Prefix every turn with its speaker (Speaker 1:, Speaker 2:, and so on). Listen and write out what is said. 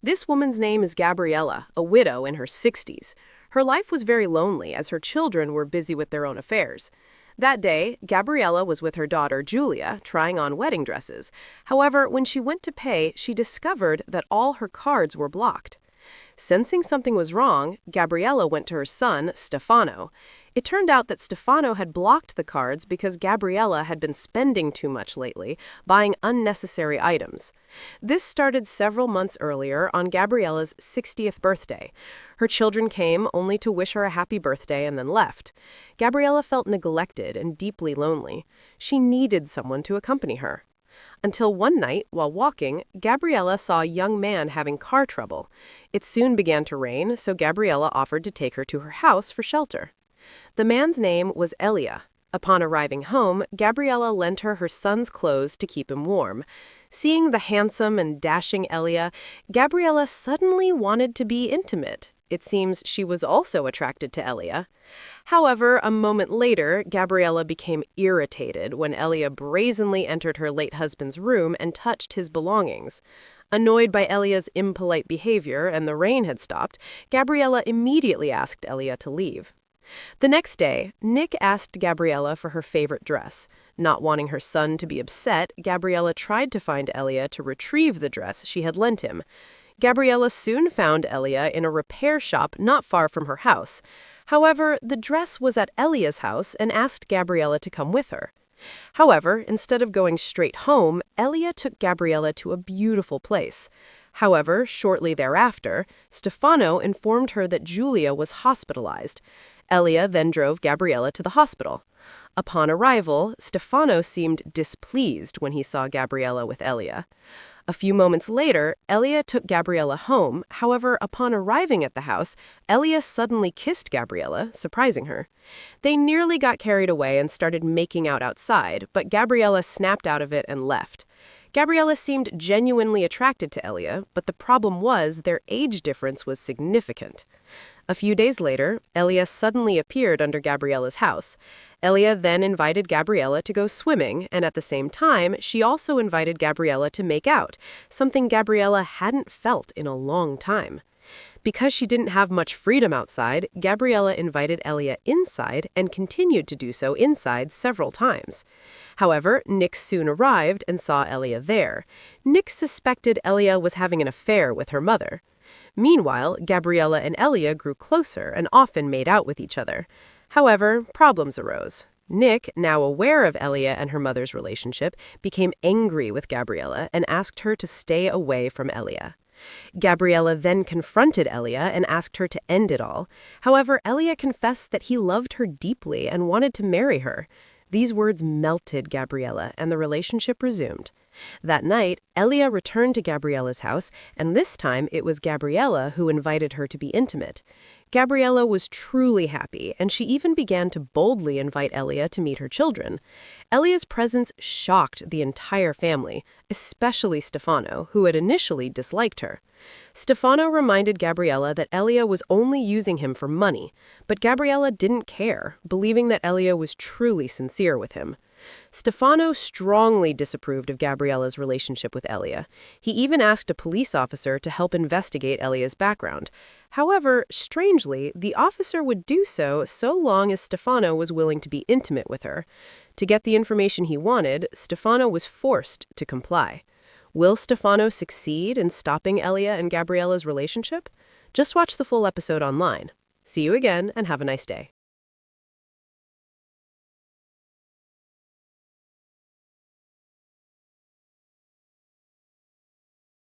Speaker 1: This woman's name is Gabriella, a widow in her 60s. Her life was very lonely as her children were busy with their own affairs. That day, Gabriella was with her daughter Julia trying on wedding dresses. However, when she went to pay, she discovered that all her cards were blocked. Sensing something was wrong, Gabriella went to her son, Stefano. It turned out that Stefano had blocked the cards because Gabriella had been spending too much lately, buying unnecessary items. This started several months earlier on Gabriella's 60th birthday. Her children came only to wish her a happy birthday and then left. Gabriella felt neglected and deeply lonely. She needed someone to accompany her. Until one night, while walking, Gabriella saw a young man having car trouble. It soon began to rain, so Gabriella offered to take her to her house for shelter. The man's name was Elia. Upon arriving home, Gabriella lent her her son's clothes to keep him warm. Seeing the handsome and dashing Elia, Gabriella suddenly wanted to be intimate. It seems she was also attracted to Elia. However, a moment later, Gabriella became irritated when Elia brazenly entered her late husband's room and touched his belongings. Annoyed by Elia's impolite behavior and the rain had stopped, Gabriella immediately asked Elia to leave. The next day, Nick asked Gabriella for her favorite dress. Not wanting her son to be upset, Gabriella tried to find Elia to retrieve the dress she had lent him. Gabriella soon found Elia in a repair shop not far from her house. However, the dress was at Elia's house and asked Gabriella to come with her. However, instead of going straight home, Elia took Gabriella to a beautiful place. However, shortly thereafter, Stefano informed her that Julia was hospitalized. Elia then drove Gabriella to the hospital. Upon arrival, Stefano seemed displeased when he saw Gabriella with Elia. A few moments later, Elia took Gabriella home. However, upon arriving at the house, Elia suddenly kissed Gabriella, surprising her. They nearly got carried away and started making out outside, but Gabriella snapped out of it and left. Gabriella seemed genuinely attracted to Elia, but the problem was their age difference was significant. A few days later, Elia suddenly appeared under Gabriella's house. Elia then invited Gabriella to go swimming, and at the same time, she also invited Gabriella to make out, something Gabriella hadn't felt in a long time. Because she didn't have much freedom outside, Gabriella invited Elia inside and continued to do so inside several times. However, Nick soon arrived and saw Elia there. Nick suspected Elia was having an affair with her mother. Meanwhile, Gabriella and Elia grew closer and often made out with each other. However, problems arose. Nick, now aware of Elia and her mother's relationship, became angry with Gabriella and asked her to stay away from Elia. Gabriella then confronted Elia and asked her to end it all. However, Elia confessed that he loved her deeply and wanted to marry her. These words melted Gabriella, and the relationship resumed. That night, Elia returned to Gabriella's house, and this time it was Gabriella who invited her to be intimate. Gabriella was truly happy, and she even began to boldly invite Elia to meet her children. Elia's presence shocked the entire family, especially Stefano, who had initially disliked her. Stefano reminded Gabriella that Elia was only using him for money, but Gabriella didn't care, believing that Elia was truly sincere with him. Stefano strongly disapproved of Gabriella's relationship with Elia. He even asked a police officer to help investigate Elia's background. However, strangely, the officer would do so long as Stefano was willing to be intimate with her. To get the information he wanted, Stefano was forced to comply. Will Stefano succeed in stopping Elia and Gabriella's relationship? Just watch the full episode online. See you again and have a nice day.